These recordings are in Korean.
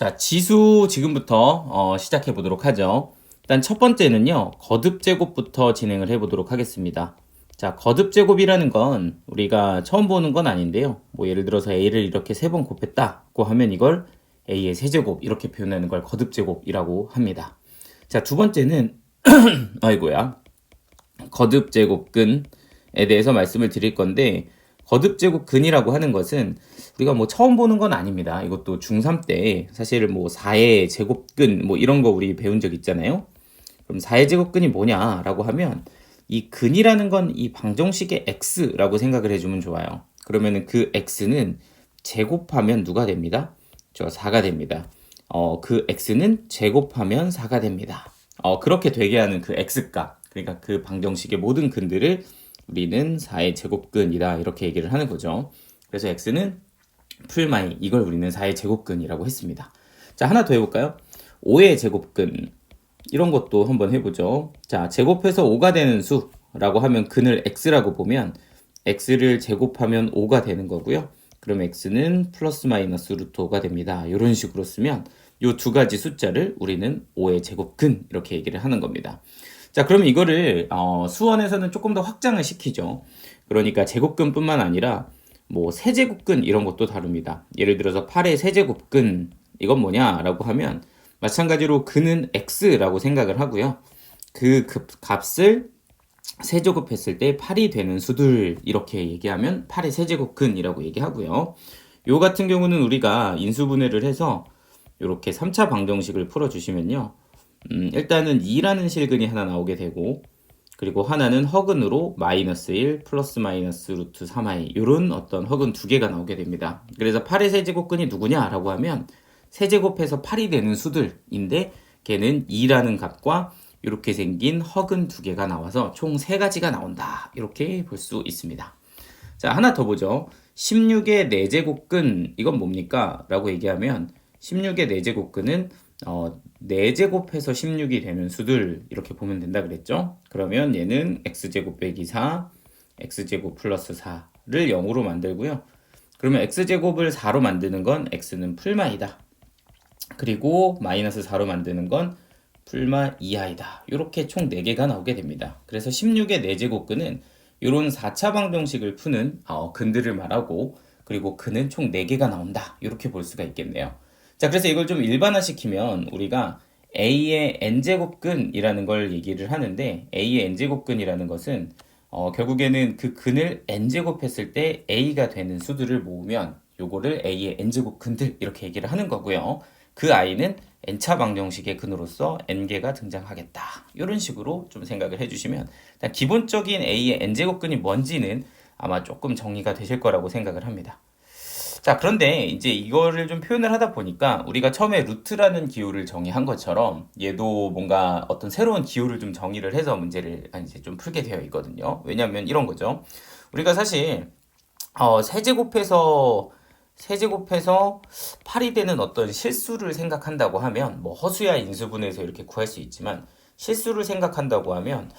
자, 지수 지금부터 시작해 보도록 하죠. 일단 첫 번째는요, 거듭 제곱부터 진행을 해 보도록 하겠습니다. 자, 거듭 제곱이라는 건 우리가 처음 보는 건 아닌데요. 뭐 예를 들어서 a를 이렇게 세 번 곱했다고 하면 이걸 a의 세제곱 이렇게 표현하는 걸 거듭 제곱이라고 합니다. 자, 두 번째는 아이고야. 거듭 제곱근에 대해서 말씀을 드릴 건데, 거듭 제곱근이라고 하는 것은 우리가 뭐 처음 보는 건 아닙니다. 이것도 중3 때 사실 뭐 4의 제곱근 뭐 이런 거 우리 배운 적 있잖아요. 그럼 4의 제곱근이 뭐냐라고 하면 이 근이라는 건 이 방정식의 x라고 생각을 해주면 좋아요. 그러면은 그 x는 제곱하면 누가 됩니다? 저 4가 됩니다. 그 x는 제곱하면 4가 됩니다. 그렇게 되게 하는 그 x값, 그러니까 그 방정식의 모든 근들을 우리는 4의 제곱근이다 이렇게 얘기를 하는 거죠. 그래서 x는 풀마이, 이걸 우리는 4의 제곱근이라고 했습니다. 자, 하나 더 해볼까요? 5의 제곱근, 이런 것도 한번 해보죠. 자, 제곱해서 5가 되는 수라고 하면 근을 x라고 보면 x를 제곱하면 5가 되는 거고요. 그럼 x는 플러스 마이너스 루트 5가 됩니다. 이런 식으로 쓰면 이 두 가지 숫자를 우리는 5의 제곱근 이렇게 얘기를 하는 겁니다. 자, 그러면 이거를 수원에서는 조금 더 확장을 시키죠. 그러니까 제곱근뿐만 아니라 뭐 세제곱근 이런 것도 다룹니다. 예를 들어서 8의 세제곱근, 이건 뭐냐라고 하면 마찬가지로 근은 x라고 생각을 하고요. 그 값을 세제곱했을 때 8이 되는 수들 이렇게 얘기하면 8의 세제곱근이라고 얘기하고요. 요 같은 경우는 우리가 인수분해를 해서 이렇게 3차 방정식을 풀어주시면요. 일단은 2라는 실근이 하나 나오게 되고, 그리고 하나는 허근으로 마이너스 1 플러스 마이너스 루트 3i 이런 어떤 허근 두 개가 나오게 됩니다. 그래서 8의 세제곱근이 누구냐라고 하면 세제곱해서 8이 되는 수들인데 걔는 2라는 값과 이렇게 생긴 허근 두 개가 나와서 총 세 가지가 나온다 이렇게 볼 수 있습니다. 자, 하나 더 보죠. 16의 4제곱근, 이건 뭡니까? 라고 얘기하면 16의 4제곱근은 4제곱해서 16이 되는 수들 이렇게 보면 된다 그랬죠? 그러면 얘는 x제곱 빼기 4, x제곱 플러스 4를 0으로 만들고요. 그러면 x제곱을 4로 만드는 건 x는 풀마이다. 그리고 마이너스 4로 만드는 건 풀마 2i다. 이렇게 총 4개가 나오게 됩니다. 그래서 16의 4제곱근은 이런 4차 방정식을 푸는 근들을 말하고, 그리고 근은 총 4개가 나온다. 이렇게 볼 수가 있겠네요. 자, 그래서 이걸 좀 일반화시키면 우리가 a의 n제곱근이라는 걸 얘기를 하는데, a의 n제곱근이라는 것은 결국에는 그 근을 n제곱했을 때 a가 되는 수들을 모으면 요거를 a의 n제곱근들 이렇게 얘기를 하는 거고요. 그 i는 n차 방정식의 근으로서 n개가 등장하겠다. 이런 식으로 좀 생각을 해주시면 일단 기본적인 a의 n제곱근이 뭔지는 아마 조금 정리가 되실 거라고 생각을 합니다. 자, 그런데 이제 이거를 좀 표현을 하다 보니까 우리가 처음에 루트라는 기호를 정의한 것처럼 얘도 뭔가 어떤 새로운 기호를 좀 정의를 해서 문제를 이제 좀 풀게 되어 있거든요. 왜냐하면 이런 거죠. 우리가 사실 세제곱해서 8이 되는 어떤 실수를 생각한다고 하면 뭐 허수야 인수분해에서 이렇게 구할 수 있지만, 실수를 생각한다고 하면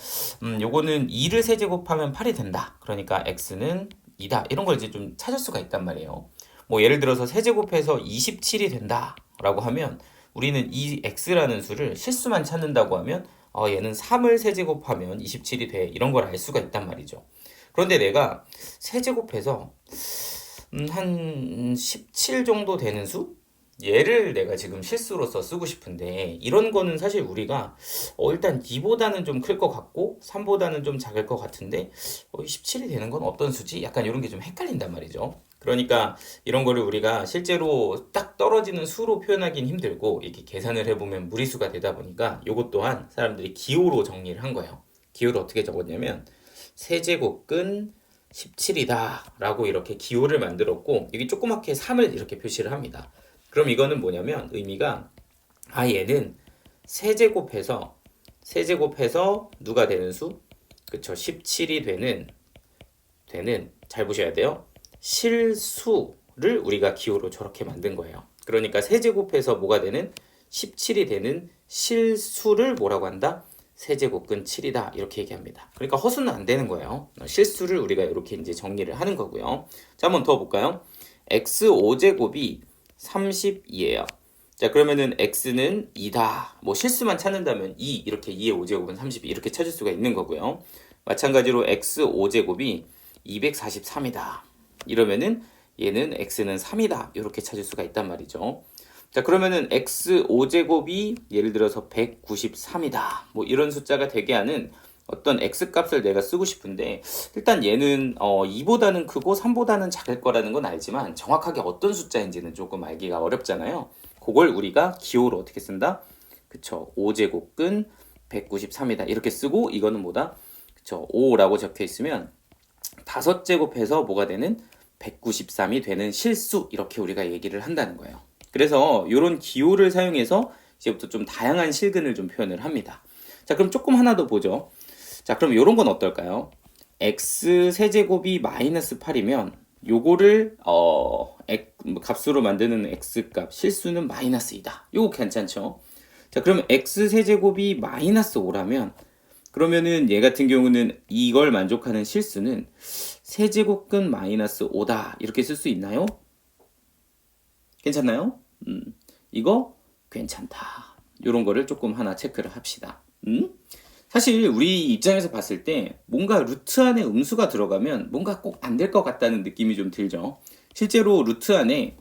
요거는 2를 세제곱하면 8이 된다. 그러니까 x는 2다. 이런 걸 이제 좀 찾을 수가 있단 말이에요. 뭐 예를 들어서 세제곱해서 27이 된다 라고 하면 우리는 이 x라는 수를 실수만 찾는다고 하면 얘는 3을 세제곱하면 27이 돼, 이런 걸 알 수가 있단 말이죠. 그런데 내가 세제곱해서 한 17 정도 되는 수? 얘를 내가 지금 실수로서 쓰고 싶은데, 이런 거는 사실 우리가 일단 2보다는 좀 클 것 같고 3보다는 좀 작을 것 같은데 17이 되는 건 어떤 수지? 약간 이런 게 좀 헷갈린단 말이죠. 그러니까 이런 거를 우리가 실제로 딱 떨어지는 수로 표현하기는 힘들고, 이렇게 계산을 해보면 무리수가 되다 보니까 이것 또한 사람들이 기호로 정리를 한 거예요. 기호를 어떻게 적었냐면 세제곱근 17이다 라고 이렇게 기호를 만들었고, 여기 조그맣게 3을 이렇게 표시를 합니다. 그럼 이거는 뭐냐면 의미가 얘는 세제곱해서 누가 되는 수? 그쵸, 17이 되는 잘 보셔야 돼요. 실수를 우리가 기호로 저렇게 만든 거예요. 그러니까 세제곱해서 뭐가 되는 17이 되는 실수를 뭐라고 한다? 세제곱근 7이다 이렇게 얘기합니다. 그러니까 허수는 안 되는 거예요. 실수를 우리가 이렇게 이제 정리를 하는 거고요. 자, 한번 더 볼까요? x 5제곱이 32예요. 자, 그러면은 x는 2다. 뭐 실수만 찾는다면 2, 이렇게 2의 5제곱은 32 이렇게 찾을 수가 있는 거고요. 마찬가지로 x 5제곱이 243이다. 이러면은 얘는 x는 3이다. 이렇게 찾을 수가 있단 말이죠. 자, 그러면은 x 5제곱이 예를 들어서 193이다. 뭐 이런 숫자가 되게 하는 어떤 x 값을 내가 쓰고 싶은데, 일단 얘는 2보다는 크고 3보다는 작을 거라는 건 알지만 정확하게 어떤 숫자인지는 조금 알기가 어렵잖아요. 그걸 우리가 기호로 어떻게 쓴다? 그쵸. 5제곱근 193이다. 이렇게 쓰고, 이거는 뭐다? 그쵸. 5라고 적혀 있으면 5제곱해서 뭐가 되는? 193이 되는 실수. 이렇게 우리가 얘기를 한다는 거예요. 그래서 이런 기호를 사용해서 이제부터 좀 다양한 실근을 좀 표현을 합니다. 자, 그럼 조금 하나 더 보죠. 자, 그럼 이런 건 어떨까요? x 세제곱이 마이너스 8이면 요거를 값으로 만드는 x값 실수는 마이너스 2다. 요거 괜찮죠? 자, 그러면 x 세제곱이 마이너스 5라면 그러면은 얘 같은 경우는 이걸 만족하는 실수는 세제곱근 마이너스 5다. 이렇게 쓸 수 있나요? 괜찮나요? 이거 괜찮다. 요런 거를 조금 하나 체크를 합시다. 사실 우리 입장에서 봤을 때 뭔가 루트 안에 음수가 들어가면 뭔가 꼭 안 될 것 같다는 느낌이 좀 들죠. 실제로 루트 안에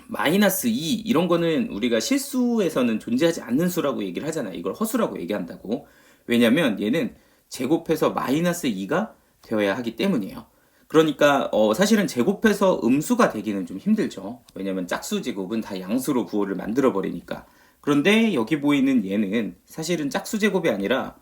마이너스 2 이런 거는 우리가 실수에서는 존재하지 않는 수라고 얘기를 하잖아요. 이걸 허수라고 얘기한다고. 왜냐면 얘는 제곱해서 마이너스 2가 되어야 하기 때문이에요. 그러니까 사실은 제곱해서 음수가 되기는 좀 힘들죠. 왜냐면 짝수 제곱은 다 양수로 부호를 만들어 버리니까. 그런데 여기 보이는 얘는 사실은 짝수 제곱이 아니라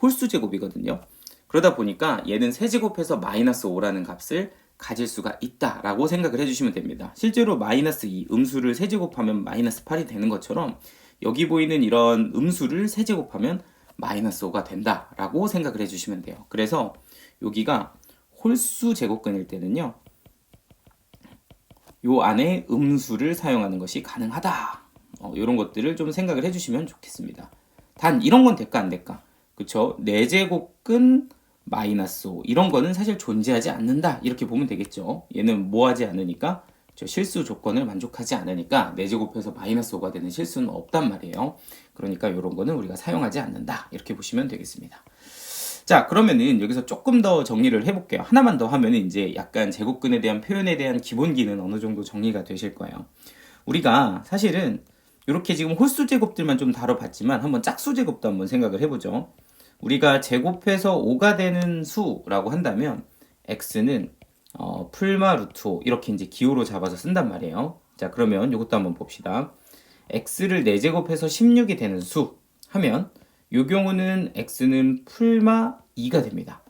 홀수 제곱이거든요. 그러다 보니까 얘는 세제곱해서 마이너스 5라는 값을 가질 수가 있다라고 생각을 해주시면 됩니다. 실제로 마이너스 2 음수를 세제곱하면 마이너스 8이 되는 것처럼 여기 보이는 이런 음수를 세제곱하면 마이너스 5가 된다라고 생각을 해주시면 돼요. 그래서 여기가 홀수 제곱근일 때는요, 요 안에 음수를 사용하는 것이 가능하다. 이런 것들을 좀 생각을 해주시면 좋겠습니다. 단 이런 건 될까 안 될까? 그쵸? 4제곱근 마이너스 5 이런 거는 사실 존재하지 않는다. 이렇게 보면 되겠죠. 얘는 뭐 하지 않으니까 실수 조건을 만족하지 않으니까 4제곱해서 마이너스 5가 되는 실수는 없단 말이에요. 그러니까 이런 거는 우리가 사용하지 않는다. 이렇게 보시면 되겠습니다. 자, 그러면은 여기서 조금 더 정리를 해볼게요. 하나만 더 하면은 이제 약간 제곱근에 대한 표현에 대한 기본기는 어느 정도 정리가 되실 거예요. 우리가 사실은 이렇게 지금 홀수 제곱들만 좀 다뤄봤지만 한번 짝수 제곱도 한번 생각을 해보죠. 우리가 제곱해서 5가 되는 수라고 한다면 x는 풀마 루트 5 이렇게 이제 기호로 잡아서 쓴단 말이에요. 자, 그러면 이것도 한번 봅시다. x를 4제곱해서 16이 되는 수 하면 이 경우는 x는 풀마 2가 됩니다.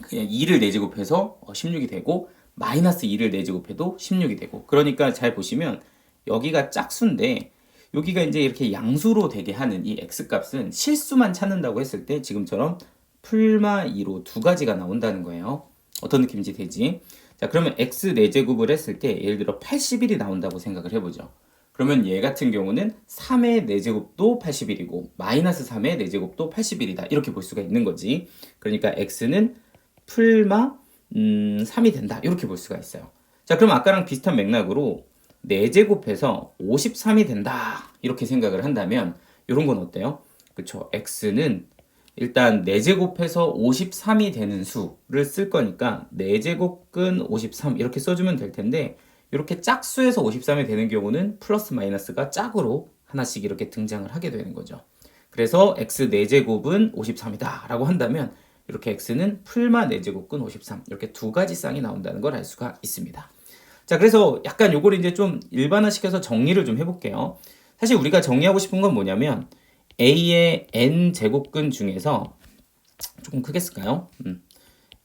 그냥 2를 4제곱해서 16이 되고 마이너스 2를 4제곱해도 16이 되고, 그러니까 잘 보시면 여기가 짝수인데 여기가 이제 이렇게 양수로 되게 하는 이 x값은 실수만 찾는다고 했을 때 지금처럼 풀마 2로 두 가지가 나온다는 거예요. 어떤 느낌인지 되지? 자, 그러면 x 4제곱을 했을 때 예를 들어 81이 나온다고 생각을 해보죠. 그러면 얘 같은 경우는 3의 4제곱도 81이고 마이너스 3의 4제곱도 81이다. 이렇게 볼 수가 있는 거지. 그러니까 x는 풀마 3이 된다. 이렇게 볼 수가 있어요. 자, 그럼 아까랑 비슷한 맥락으로 4제곱해서 53이 된다. 이렇게 생각을 한다면 이런 건 어때요? 그쵸? x는 일단 4제곱해서 53이 되는 수를 쓸 거니까 4제곱근 53 이렇게 써주면 될 텐데, 이렇게 짝수에서 53이 되는 경우는 플러스 마이너스가 짝으로 하나씩 이렇게 등장을 하게 되는 거죠. 그래서 x 4제곱은 53이다 라고 한다면 이렇게 x는 풀마 4제곱근 53 이렇게 두 가지 쌍이 나온다는 걸 알 수가 있습니다. 자, 그래서 약간 요거를 이제 좀 일반화시켜서 정리를 좀 해볼게요. 사실 우리가 정리하고 싶은 건 뭐냐면 a의 n제곱근 중에서 조금 크게 쓸까요?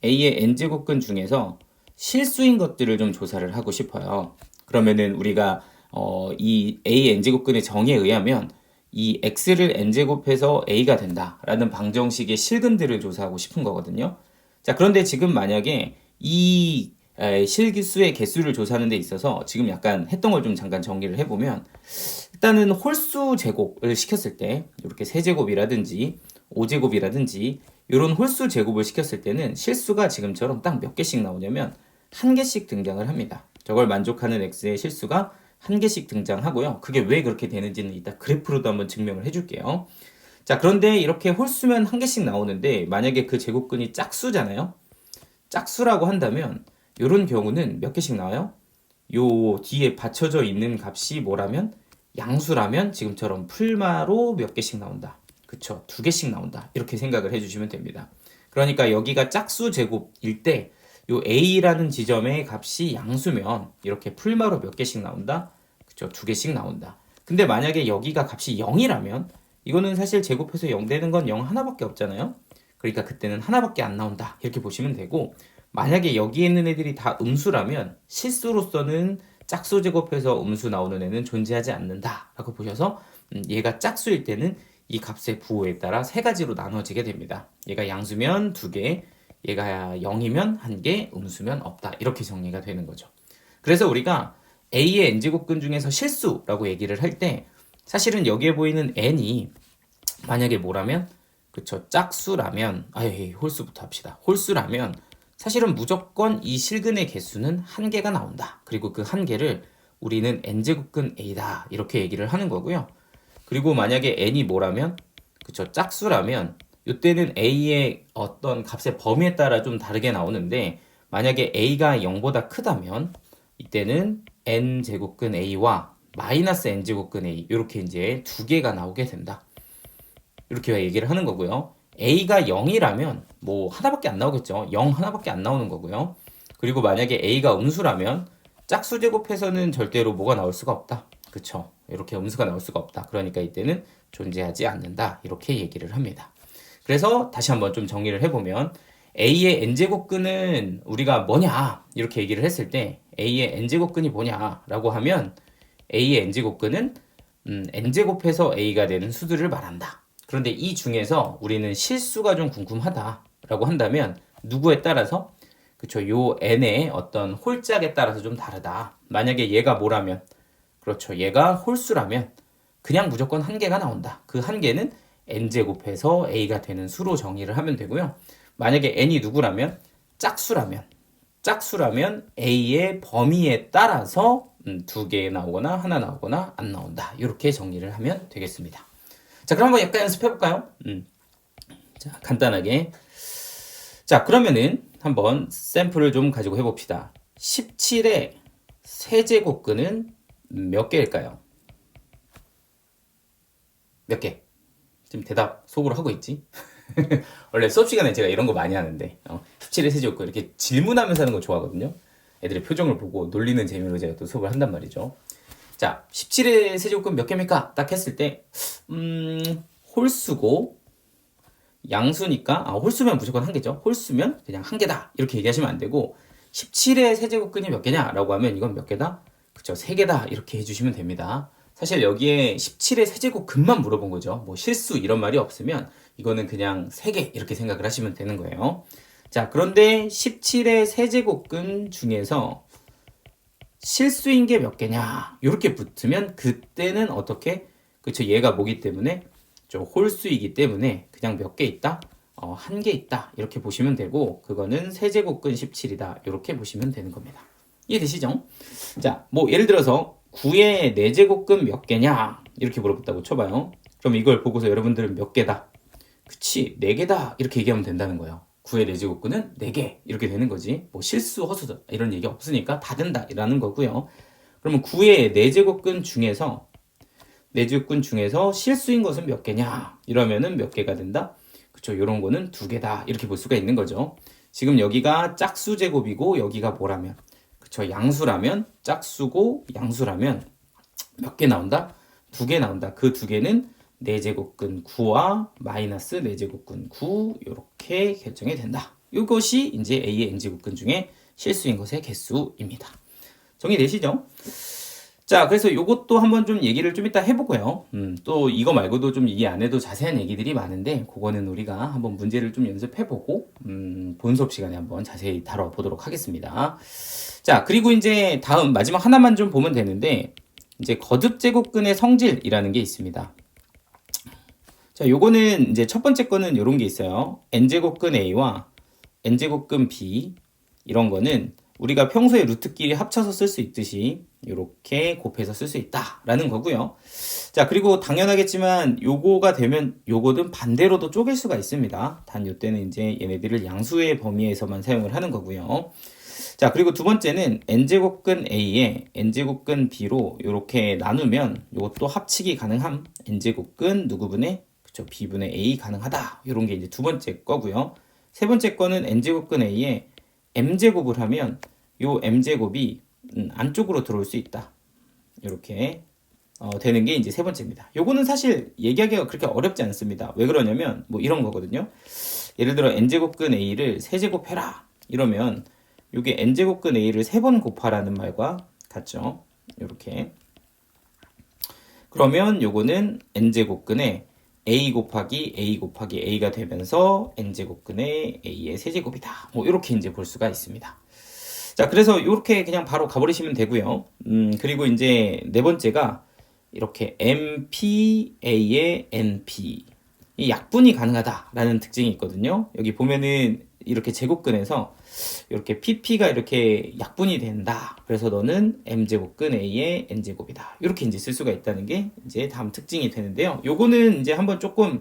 a의 n제곱근 중에서 실수인 것들을 좀 조사를 하고 싶어요. 그러면은 우리가 이 a n제곱근의 정의에 의하면 이 x를 n제곱해서 a가 된다라는 방정식의 실근들을 조사하고 싶은 거거든요. 자, 그런데 지금 만약에 이 실기수의 개수를 조사하는 데 있어서 지금 약간 했던 걸 좀 잠깐 정리를 해보면, 일단은 홀수 제곱을 시켰을 때 이렇게 세제곱이라든지 5제곱이라든지 이런 홀수 제곱을 시켰을 때는 실수가 지금처럼 딱 몇 개씩 나오냐면 한 개씩 등장을 합니다. 저걸 만족하는 x의 실수가 한 개씩 등장하고요. 그게 왜 그렇게 되는지는 이따 그래프로도 한번 증명을 해줄게요. 자, 그런데 이렇게 홀수면 한 개씩 나오는데 만약에 그 제곱근이 짝수잖아요. 짝수라고 한다면 이런 경우는 몇 개씩 나와요? 요 뒤에 받쳐져 있는 값이 뭐라면 양수라면 지금처럼 풀마로 몇 개씩 나온다. 그쵸? 두 개씩 나온다. 이렇게 생각을 해주시면 됩니다. 그러니까 여기가 짝수 제곱일 때 요 a라는 지점의 값이 양수면 이렇게 풀마로 몇 개씩 나온다. 그쵸? 두 개씩 나온다. 근데 만약에 여기가 값이 0이라면 이거는 사실 제곱해서 0 되는 건 0 하나밖에 없잖아요. 그러니까 그때는 하나밖에 안 나온다. 이렇게 보시면 되고, 만약에 여기에 있는 애들이 다 음수라면 실수로서는 짝수 제곱해서 음수 나오는 애는 존재하지 않는다 라고 보셔서 얘가 짝수일 때는 이 값의 부호에 따라 세 가지로 나눠지게 됩니다. 얘가 양수면 두 개, 얘가 0이면 한 개, 음수면 없다. 이렇게 정리가 되는 거죠. 그래서 우리가 A의 n제곱근 중에서 실수라고 얘기를 할 때 사실은 여기에 보이는 n이 만약에 뭐라면, 그쵸, 짝수라면, 홀수부터 합시다. 홀수라면 사실은 무조건 이 실근의 개수는 한 개가 나온다. 그리고 그 한 개를 우리는 n제곱근 a다 이렇게 얘기를 하는 거고요. 그리고 만약에 n이 뭐라면, 그쵸, 짝수라면 이때는 a의 어떤 값의 범위에 따라 좀 다르게 나오는데, 만약에 a가 0보다 크다면 이때는 n제곱근 a와 마이너스 n제곱근 a 이렇게 이제 두 개가 나오게 된다. 이렇게 얘기를 하는 거고요. a가 0이라면 뭐 하나밖에 안 나오겠죠. 0 하나밖에 안 나오는 거고요. 그리고 만약에 a가 음수라면 짝수 제곱해서는 절대로 뭐가 나올 수가 없다. 그쵸? 이렇게 음수가 나올 수가 없다. 그러니까 이때는 존재하지 않는다. 이렇게 얘기를 합니다. 그래서 다시 한번 좀 정리를 해보면 a의 n제곱근은 우리가 뭐냐 이렇게 얘기를 했을 때 a의 n제곱근이 뭐냐라고 하면 a의 n제곱근은 n제곱해서 a가 되는 수들을 말한다. 그런데 이 중에서 우리는 실수가 좀 궁금하다라고 한다면 누구에 따라서, 그쵸, 요 n의 어떤 홀짝에 따라서 좀 다르다. 만약에 얘가 뭐라면, 그렇죠, 얘가 홀수라면 그냥 무조건 한 개가 나온다. 그 한 개는 n제곱해서 a가 되는 수로 정의를 하면 되고요. 만약에 n이 누구라면 짝수라면 a의 범위에 따라서 두 개 나오거나 하나 나오거나 안 나온다. 이렇게 정리를 하면 되겠습니다. 자, 그럼 한번 약간 연습해볼까요? 자, 간단하게. 자, 그러면은 한번 샘플을 좀 가지고 해봅시다. 17의 세제곱근은 몇 개일까요? 몇 개? 지금 대답 속으로 하고 있지? 원래 수업 시간에 제가 이런 거 많이 하는데 17의 세제곱근 이렇게 질문하면서 하는 거 좋아하거든요. 애들의 표정을 보고 놀리는 재미로 제가 또 수업을 한단 말이죠. 자, 17의 세제곱근 몇 개입니까? 딱 했을 때 홀수고 양수니까 홀수면 무조건 한 개죠. 홀수면 그냥 한 개다 이렇게 얘기하시면 안 되고, 17의 세제곱근이 몇 개냐라고 하면 이건 몇 개다? 그쵸, 세 개다 이렇게 해주시면 됩니다. 사실 여기에 17의 세제곱근만 물어본 거죠. 뭐 실수 이런 말이 없으면 이거는 그냥 세 개 이렇게 생각을 하시면 되는 거예요. 자, 그런데 17의 세제곱근 중에서 실수인 게 몇 개냐 이렇게 붙으면 그때는 어떻게, 그쵸, 얘가 뭐기 때문에 좀 홀수이기 때문에 그냥 몇 개 있다? 한 개 있다 이렇게 보시면 되고, 그거는 세제곱근 17이다 이렇게 보시면 되는 겁니다. 이해되시죠? 자, 뭐 예를 들어서 9의 4제곱근 몇 개냐 이렇게 물어봤다고 쳐봐요. 그럼 이걸 보고서 여러분들은 몇 개다? 그치, 4개다 이렇게 얘기하면 된다는 거예요. 9의 4제곱근은 4개 이렇게 되는 거지. 뭐 실수, 허수 이런 얘기 없으니까 다 된다 라는 거고요. 그러면 9의 4제곱근 중에서 실수인 것은 몇 개냐 이러면은 몇 개가 된다? 그쵸, 이런 거는 2개다 이렇게 볼 수가 있는 거죠. 지금 여기가 짝수 제곱이고 여기가 뭐라면, 그쵸, 양수라면, 짝수고 양수라면 몇 개 나온다? 2개 나온다. 그 2개는 4제곱근 9와 마이너스 4제곱근 9 이렇게 결정이 된다. 이것이 이제 A의 n제곱근 중에 실수인 것의 개수입니다. 정리되시죠? 자, 그래서 이것도 한번 좀 얘기를 좀 이따 해보고요. 또 이거 말고도 좀 이 안에도 자세한 얘기들이 많은데 그거는 우리가 한번 문제를 좀 연습해보고 본 수업 시간에 한번 자세히 다뤄보도록 하겠습니다. 자, 그리고 이제 다음 마지막 하나만 좀 보면 되는데, 이제 거듭제곱근의 성질이라는 게 있습니다. 자, 요거는 이제 첫 번째 거는 이런 게 있어요. n제곱근 a와 n제곱근 b 이런 거는 우리가 평소에 루트끼리 합쳐서 쓸 수 있듯이 이렇게 곱해서 쓸 수 있다라는 거고요. 자, 그리고 당연하겠지만 요거가 되면 요거는 반대로도 쪼갤 수가 있습니다. 단 요때는 이제 얘네들을 양수의 범위에서만 사용을 하는 거고요. 자, 그리고 두 번째는 n제곱근 a에 n제곱근 b로 이렇게 나누면 이것도 합치기 가능함. n제곱근 누구분의 그쵸 b분의 a 가능하다. 이런 게 이제 두 번째 거고요. 세 번째 거는 n제곱근 a에 m제곱을 하면 요 m제곱이 안쪽으로 들어올 수 있다. 이렇게 되는 게 이제 세 번째입니다. 요거는 사실 얘기하기가 그렇게 어렵지 않습니다. 왜 그러냐면 뭐 이런 거거든요. 예를 들어 n제곱근 a를 세제곱해라 이러면 요게 n제곱근 a를 3번 곱하라는 말과 같죠. 이렇게. 그러면 요거는 n제곱근에 a 곱하기 a 곱하기 a가 되면서 n제곱근의 a의 세제곱이다. 뭐 이렇게 이제 볼 수가 있습니다. 자, 그래서 이렇게 그냥 바로 가버리시면 되고요. 그리고 이제 네 번째가 이렇게 MPA의 NP. 이 약분이 가능하다라는 특징이 있거든요. 여기 보면은 이렇게 제곱근에서 이렇게 PP가 이렇게 약분이 된다. 그래서 너는 M제곱근 A의 N제곱이다. 이렇게 이제 쓸 수가 있다는 게 이제 다음 특징이 되는데요. 요거는 이제 한번 조금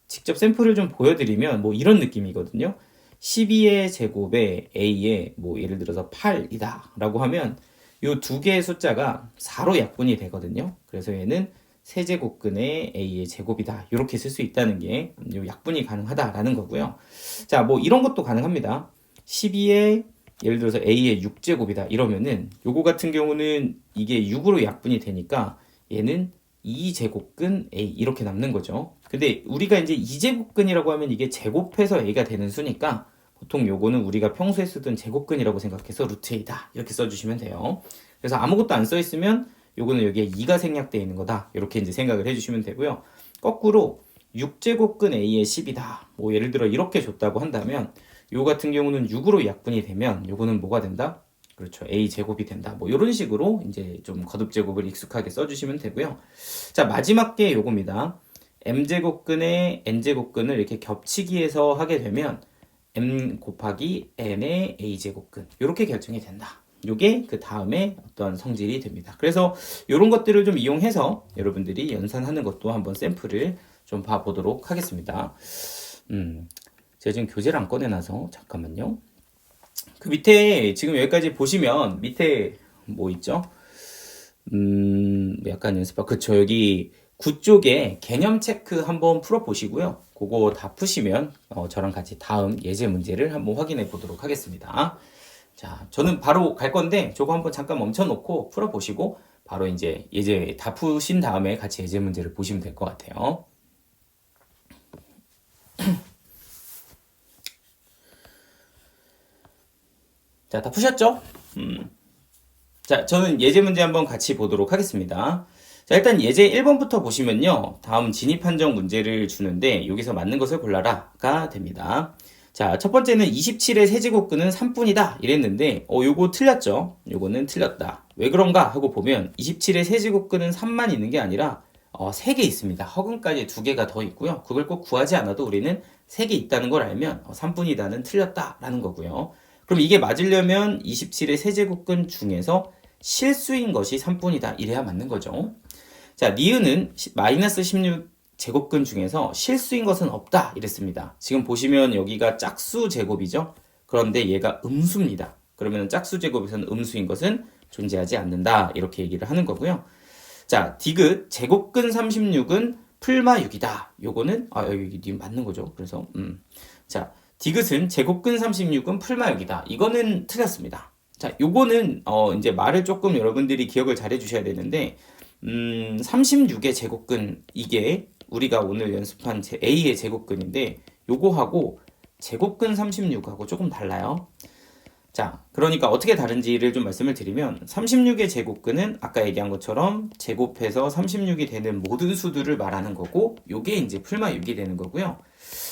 직접 샘플을 좀 보여드리면 뭐 이런 느낌이거든요. 12의 제곱에 A의 뭐 예를 들어서 8이다 라고 하면 요 두 개의 숫자가 4로 약분이 되거든요. 그래서 얘는 세제곱근의 a의 제곱이다. 이렇게 쓸 수 있다는 게 요 약분이 가능하다라는 거고요. 자, 뭐 이런 것도 가능합니다. 12의 예를 들어서 a의 6제곱이다. 이러면은 요거 같은 경우는 이게 6으로 약분이 되니까 얘는 2제곱근 a 이렇게 남는 거죠. 근데 우리가 이제 2제곱근이라고 하면 이게 제곱해서 a가 되는 수니까 보통 요거는 우리가 평소에 쓰던 제곱근이라고 생각해서 루트 a다. 이렇게 써주시면 돼요. 그래서 아무것도 안 써있으면 요거는 여기에 2가 생략되어 있는 거다. 이렇게 이제 생각을 해주시면 되고요. 거꾸로 6제곱근 a의 10이다. 뭐 예를 들어 이렇게 줬다고 한다면 요 같은 경우는 6으로 약분이 되면 요거는 뭐가 된다? 그렇죠. a 제곱이 된다. 뭐 이런 식으로 이제 좀 거듭 제곱을 익숙하게 써주시면 되고요. 자, 마지막 게 요겁니다. m제곱근의 n제곱근을 이렇게 겹치기해서 하게 되면 m 곱하기 n의 a제곱근 이렇게 결정이 된다. 요게 그 다음에 어떤 성질이 됩니다. 그래서 이런 것들을 좀 이용해서 여러분들이 연산하는 것도 한번 샘플을 좀 봐보도록 하겠습니다. 제가 지금 교재를 안 꺼내놔서 잠깐만요. 그 밑에 지금 여기까지 보시면 밑에 뭐 있죠? 약간 연습하 그쵸. 여기 9쪽에 개념 체크 한번 풀어보시고요. 그거 다 푸시면 저랑 같이 다음 예제 문제를 한번 확인해 보도록 하겠습니다. 자, 저는 바로 갈 건데 저거 한번 잠깐 멈춰놓고 풀어보시고 바로 이제 예제 다 푸신 다음에 같이 예제 문제를 보시면 될 것 같아요. 자, 다 푸셨죠? 자, 저는 예제 문제 한번 같이 보도록 하겠습니다. 자, 일단 예제 1번부터 보시면요. 다음 진입 판정 문제를 주는데 여기서 맞는 것을 골라라가 됩니다. 자, 첫 번째는 27의 세제곱근은 3분이다 이랬는데 요거 틀렸죠? 요거는 틀렸다. 왜 그런가 하고 보면 27의 세제곱근은 3만 있는 게 아니라 3개 있습니다. 허근까지 2개가 더 있고요. 그걸 꼭 구하지 않아도 우리는 3개 있다는 걸 알면 3분이다는 틀렸다라는 거고요. 그럼 이게 맞으려면 27의 세제곱근 중에서 실수인 것이 3분이다 이래야 맞는 거죠. 자, 니은은 마이너스 16 제곱근 중에서 실수인 것은 없다 이랬습니다. 지금 보시면 여기가 짝수 제곱이죠. 그런데 얘가 음수입니다. 그러면 짝수 제곱에서는 음수인 것은 존재하지 않는다 이렇게 얘기를 하는 거고요. 자, 디귿 제곱근 36은 풀마 6이다. 요거는 여기 니 맞는 거죠. 그래서 자, 디귿은 제곱근 36은 풀마 6이다. 이거는 틀렸습니다. 자, 요거는 이제 말을 조금 여러분들이 기억을 잘 해주셔야 되는데 36의 제곱근 이게 우리가 오늘 연습한 A의 제곱근인데 요거하고 제곱근 36하고 조금 달라요. 자, 그러니까 어떻게 다른지를 좀 말씀을 드리면 36의 제곱근은 아까 얘기한 것처럼 제곱해서 36이 되는 모든 수들을 말하는 거고 요게 이제 풀마 6이 되는 거고요.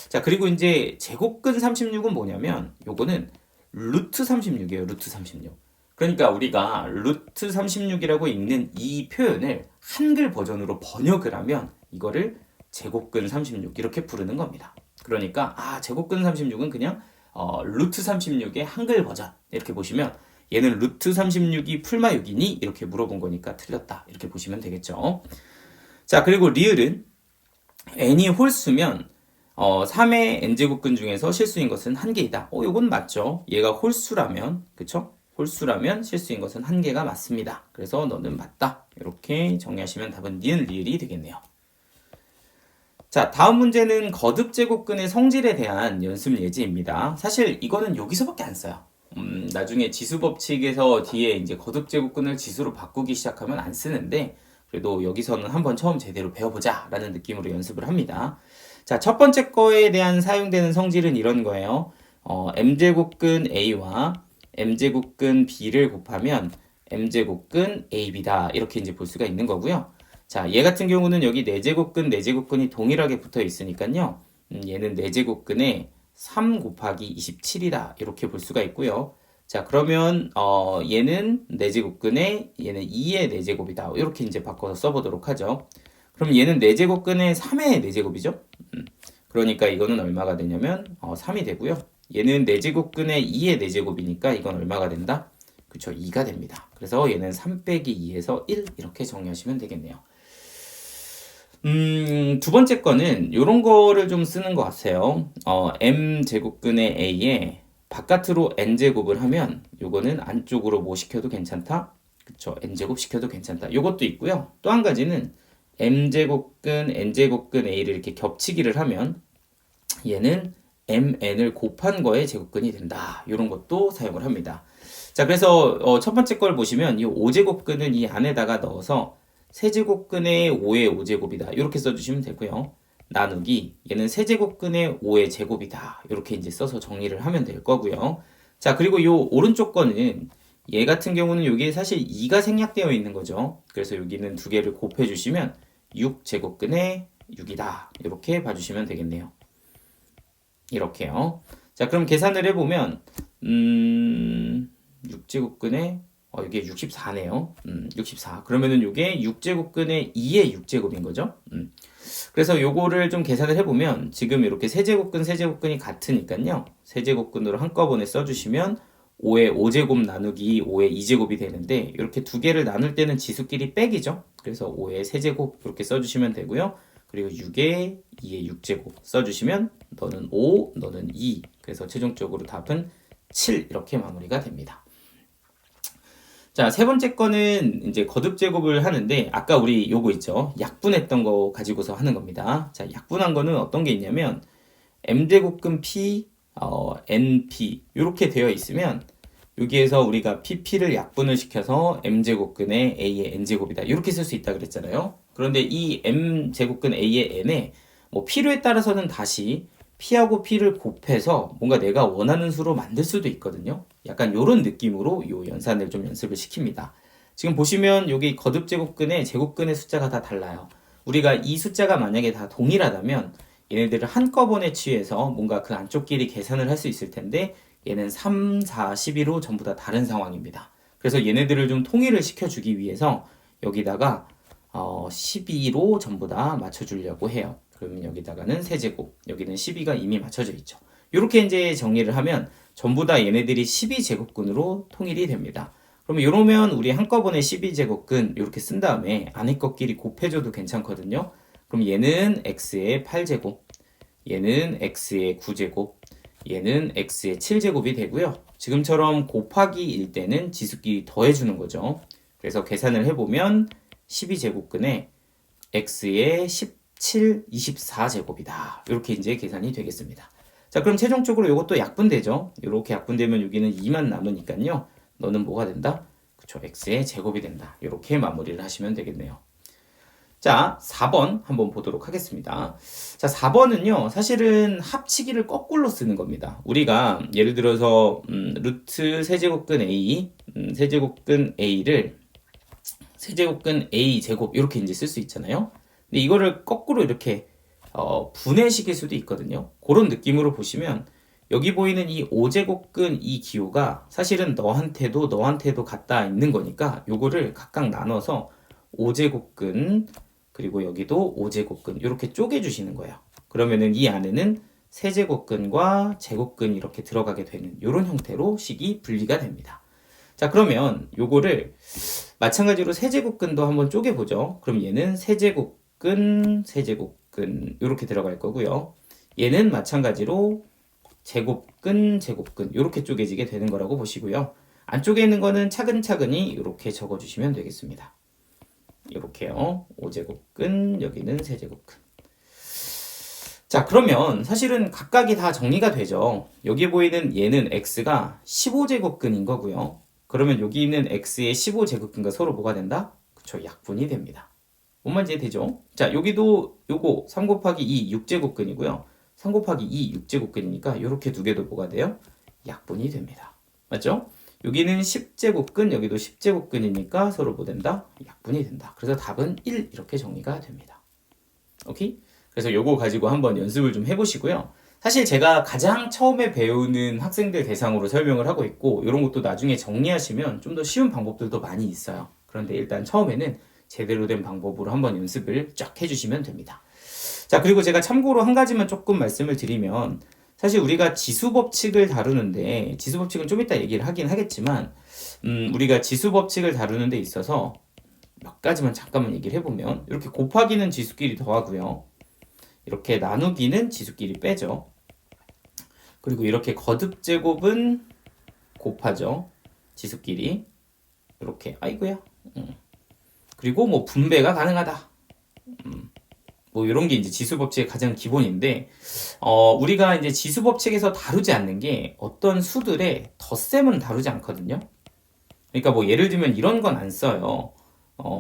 자, 그리고 이제 제곱근 36은 뭐냐면 요거는 루트 36이에요. 루트 36. 그러니까 우리가 루트 36이라고 읽는 이 표현을 한글 버전으로 번역을 하면 이거를 제곱근 36 이렇게 부르는 겁니다. 그러니까 제곱근 36은 그냥 루트 36의 한글 버전 이렇게 보시면 얘는 루트 36이 풀마 6이니? 이렇게 물어본 거니까 틀렸다. 이렇게 보시면 되겠죠. 자, 그리고 리을은 n이 홀수면 3의 n제곱근 중에서 실수인 것은 한 개이다. 요건 맞죠. 얘가 홀수라면, 그쵸? 홀수라면 실수인 것은 한 개가 맞습니다. 그래서 너는 맞다. 이렇게 정리하시면 답은 니은 리을이 되겠네요. 자, 다음 문제는 거듭제곱근의 성질에 대한 연습 예제입니다. 사실 이거는 여기서밖에 안 써요. 나중에 지수법칙에서 뒤에 이제 거듭제곱근을 지수로 바꾸기 시작하면 안 쓰는데, 그래도 여기서는 한번 처음 제대로 배워보자 라는 느낌으로 연습을 합니다. 자, 첫 번째 거에 대한 사용되는 성질은 이런 거예요. m제곱근 a와 m제곱근 b를 곱하면 m제곱근 ab다. 이렇게 이제 볼 수가 있는 거고요. 자, 얘 같은 경우는 여기 4제곱근, 4제곱근이 동일하게 붙어 있으니까요. 얘는 4제곱근에 3 곱하기 27이다. 이렇게 볼 수가 있고요. 자, 그러면 얘는 4제곱근에 얘는 2의 4제곱이다. 이렇게 이제 바꿔서 써보도록 하죠. 그럼 얘는 4제곱근에 3의 4제곱이죠. 그러니까 이거는 얼마가 되냐면 3이 되고요. 얘는 4제곱근에 2의 4제곱이니까 이건 얼마가 된다? 그쵸, 2가 됩니다. 그래서 얘는 3 빼기 2에서 1 이렇게 정리하시면 되겠네요. 두 번째 거는 이런 거를 좀 쓰는 것 같아요. m제곱근의 a에 바깥으로 n제곱을 하면 요거는 안쪽으로 뭐 시켜도 괜찮다? 그쵸, n제곱 시켜도 괜찮다. 요것도 있고요. 또 한 가지는 m제곱근, n제곱근 a를 이렇게 겹치기를 하면 얘는 mn을 곱한 거에 제곱근이 된다. 이런 것도 사용을 합니다. 자, 그래서 첫 번째 걸 보시면 이 5제곱근은 이 안에다가 넣어서 세제곱근의 5의 5제곱이다. 이렇게 써주시면 되고요. 나누기, 얘는 세제곱근의 5의 제곱이다. 이렇게 이제 써서 정리를 하면 될 거고요. 자, 그리고 요 오른쪽 거는 얘 같은 경우는 여기에 사실 2가 생략되어 있는 거죠. 그래서 여기는 두 개를 곱해주시면 6제곱근의 6이다. 이렇게 봐주시면 되겠네요. 이렇게요. 자, 그럼 계산을 해보면 6제곱근의 이게 64네요. 64. 그러면은 이게 6제곱근의 2의 6제곱인 거죠. 그래서 요거를 좀 계산을 해보면 지금 이렇게 세제곱근, 세제곱근이 같으니까요. 세제곱근으로 한꺼번에 써주시면 5의 5제곱 나누기 5의 2제곱이 되는데 이렇게 두 개를 나눌 때는 지수끼리 빼기죠. 그래서 5의 세제곱 이렇게 써주시면 되고요. 그리고 6의 2의 6제곱 써주시면 너는 5, 너는 2. 그래서 최종적으로 답은 7 이렇게 마무리가 됩니다. 자, 세 번째 거는 이제 거듭제곱을 하는데 아까 우리 요거 있죠. 약분했던 거 가지고서 하는 겁니다. 자, 약분한 거는 어떤 게 있냐면 m제곱근 p, np 이렇게 되어 있으면 여기에서 우리가 pp를 약분을 시켜서 m제곱근의 a의 n제곱이다. 이렇게 쓸 수 있다 그랬잖아요. 그런데 이 m제곱근 a의 n에 뭐 필요에 따라서는 다시 p하고 p를 곱해서 뭔가 내가 원하는 수로 만들 수도 있거든요. 약간 이런 느낌으로 요 연산을 좀 연습을 시킵니다. 지금 보시면 여기 거듭제곱근의 제곱근의 숫자가 다 달라요. 우리가 이 숫자가 만약에 다 동일하다면 얘네들을 한꺼번에 취해서 뭔가 그 안쪽끼리 계산을 할 수 있을 텐데 얘는 3, 4, 12로 전부 다 다른 상황입니다. 그래서 얘네들을 좀 통일을 시켜주기 위해서 여기다가 12로 전부 다 맞춰주려고 해요. 그러면 여기다가는 세제곱, 여기는 12가 이미 맞춰져 있죠. 이렇게 이제 정리를 하면 전부 다 얘네들이 12제곱근으로 통일이 됩니다. 그러면 이러면 우리 한꺼번에 12제곱근 이렇게 쓴 다음에 안에 것끼리 곱해줘도 괜찮거든요. 그럼 얘는 x의 8제곱, 얘는 x의 9제곱, 얘는 x의 7제곱이 되고요. 지금처럼 곱하기일 때는 지수끼리 더해주는 거죠. 그래서 계산을 해보면 12제곱근에 x의 17, 24제곱이다. 이렇게 이제 계산이 되겠습니다. 자, 그럼 최종적으로 이것도 약분되죠. 이렇게 약분되면 여기는 2만 남으니까요. 너는 뭐가 된다? 그쵸, x의 제곱이 된다. 이렇게 마무리를 하시면 되겠네요. 자, 4번 한번 보도록 하겠습니다. 자, 4번은요, 사실은 합치기를 거꾸로 쓰는 겁니다. 우리가 예를 들어서 루트 세제곱근 a, 세제곱근 a를 세제곱근 a 제곱 이렇게 이제 쓸 수 있잖아요. 근데 이거를 거꾸로 이렇게 분해시킬 수도 있거든요. 그런 느낌으로 보시면 여기 보이는 이 5제곱근 이 기호가 사실은 너한테도 갖다 있는 거니까 요거를 각각 나눠서 5제곱근 그리고 여기도 5제곱근 이렇게 쪼개주시는 거예요. 그러면은 이 안에는 세제곱근과 제곱근이 이렇게 들어가게 되는 이런 형태로 식이 분리가 됩니다. 자, 그러면 요거를 마찬가지로 세제곱근도 한번 쪼개보죠. 그럼 얘는 세제곱근, 세제곱근 이렇게 들어갈 거고요. 얘는 마찬가지로 제곱근, 제곱근 이렇게 쪼개지게 되는 거라고 보시고요. 안쪽에 있는 거는 차근차근히 이렇게 적어주시면 되겠습니다. 이렇게요. 5제곱근, 여기는 세제곱근. 자, 그러면 사실은 각각이 다 정리가 되죠. 여기 보이는 얘는 x가 15제곱근인 거고요. 그러면 여기 있는 x의 15제곱근과 서로 뭐가 된다? 그쵸, 약분이 됩니다. 뭔 말인지 이해되죠? 자, 여기도 요거 3 곱하기 2 6제곱근이고요. 3 곱하기 2 6제곱근이니까 이렇게 두 개도 뭐가 돼요? 약분이 됩니다. 맞죠? 여기는 10제곱근, 여기도 10제곱근이니까 서로 뭐 된다? 약분이 된다. 그래서 답은 1 이렇게 정리가 됩니다. 오케이? 그래서 요거 가지고 한번 연습을 좀 해보시고요. 사실 제가 가장 처음에 배우는 학생들 대상으로 설명을 하고 있고 이런 것도 나중에 정리하시면 좀 더 쉬운 방법들도 많이 있어요. 그런데 일단 처음에는 제대로 된 방법으로 한번 연습을 쫙 해주시면 됩니다. 자, 그리고 제가 참고로 한 가지만 조금 말씀을 드리면 사실 우리가 지수법칙을 다루는데 지수법칙은 좀 이따 얘기를 하긴 하겠지만 우리가 지수법칙을 다루는 데 있어서 몇 가지만 잠깐만 얘기를 해보면 이렇게 곱하기는 지수끼리 더하고요. 이렇게 나누기는 지수끼리 빼죠. 그리고 이렇게 거듭제곱은 곱하죠. 지수끼리. 이렇게. 아이고야. 그리고 뭐 분배가 가능하다. 뭐 이런 게 이제 지수법칙의 가장 기본인데, 우리가 이제 지수법칙에서 다루지 않는 게 어떤 수들의 덧셈은 다루지 않거든요. 그러니까 뭐 예를 들면 이런 건 안 써요.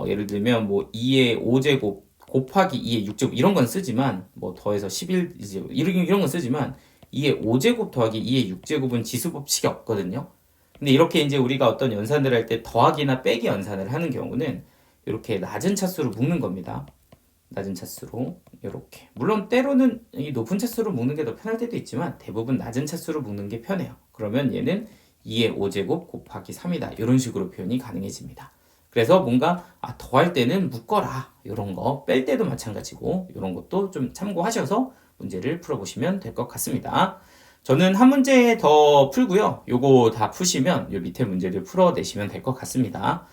예를 들면 뭐 2의 5제곱 곱하기 2의 6제곱 이런 건 쓰지만 뭐 더해서 11 이런 건 쓰지만 2의 5제곱 더하기 2의 6제곱은 지수법칙이 없거든요. 근데 이렇게 이제 우리가 어떤 연산을 할 때 더하기나 빼기 연산을 하는 경우는 이렇게 낮은 차수로 묶는 겁니다. 낮은 차수로 이렇게. 물론 때로는 이 높은 차수로 묶는 게 더 편할 때도 있지만 대부분 낮은 차수로 묶는 게 편해요. 그러면 얘는 2의 5제곱 곱하기 3이다. 이런 식으로 표현이 가능해집니다. 그래서 뭔가 더할 때는 묶어라 이런 거, 뺄 때도 마찬가지고 이런 것도 좀 참고하셔서 문제를 풀어보시면 될 것 같습니다. 저는 한 문제 더 풀고요. 요거 다 푸시면 요 밑에 문제를 풀어내시면 될 것 같습니다.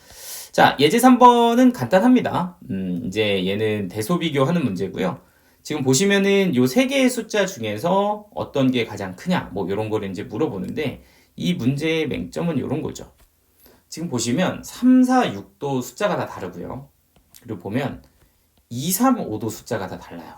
자, 예제 3번은 간단합니다. 이제 얘는 대소비교하는 문제고요. 지금 보시면은 요 세 개의 숫자 중에서 어떤 게 가장 크냐 뭐 이런 거를 이제 물어보는데 이 문제의 맹점은 이런 거죠. 지금 보시면 3, 4, 6도 숫자가 다 다르고요. 그리고 보면 2, 3, 5도 숫자가 다 달라요.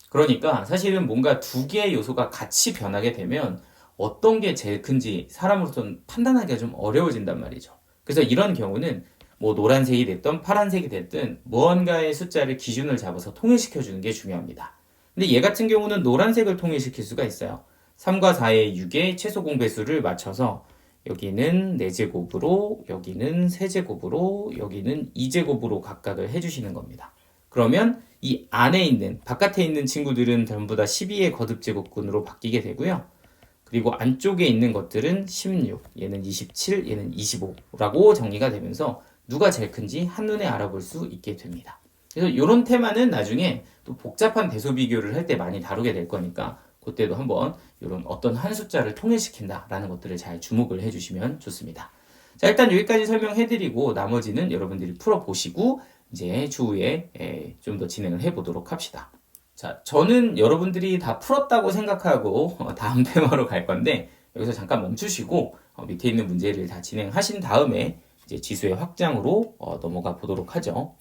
그러니까 사실은 뭔가 두 개의 요소가 같이 변하게 되면 어떤 게 제일 큰지 사람으로서는 판단하기가 좀 어려워진단 말이죠. 그래서 이런 경우는 뭐 노란색이 됐든 파란색이 됐든 무언가의 숫자를 기준을 잡아서 통일시켜 주는 게 중요합니다. 근데 얘 같은 경우는 노란색을 통일시킬 수가 있어요. 3과 4의 6의 최소 공배수를 맞춰서 여기는 4제곱으로, 여기는 3제곱으로, 여기는 2제곱으로 각각을 해주시는 겁니다. 그러면 이 안에 있는, 바깥에 있는 친구들은 전부 다 12의 거듭제곱근으로 바뀌게 되고요. 그리고 안쪽에 있는 것들은 16, 얘는 27, 얘는 25라고 정리가 되면서 누가 제일 큰지 한눈에 알아볼 수 있게 됩니다. 그래서 이런 테마는 나중에 또 복잡한 대소 비교를 할 때 많이 다루게 될 거니까 그때도 한번 이런 어떤 한 숫자를 통일시킨다라는 것들을 잘 주목을 해주시면 좋습니다. 자, 일단 여기까지 설명해드리고 나머지는 여러분들이 풀어보시고 이제 추후에 좀 더 진행을 해보도록 합시다. 자, 저는 여러분들이 다 풀었다고 생각하고 다음 테마로 갈 건데 여기서 잠깐 멈추시고 밑에 있는 문제를 다 진행하신 다음에 이제 지수의 확장으로 넘어가 보도록 하죠.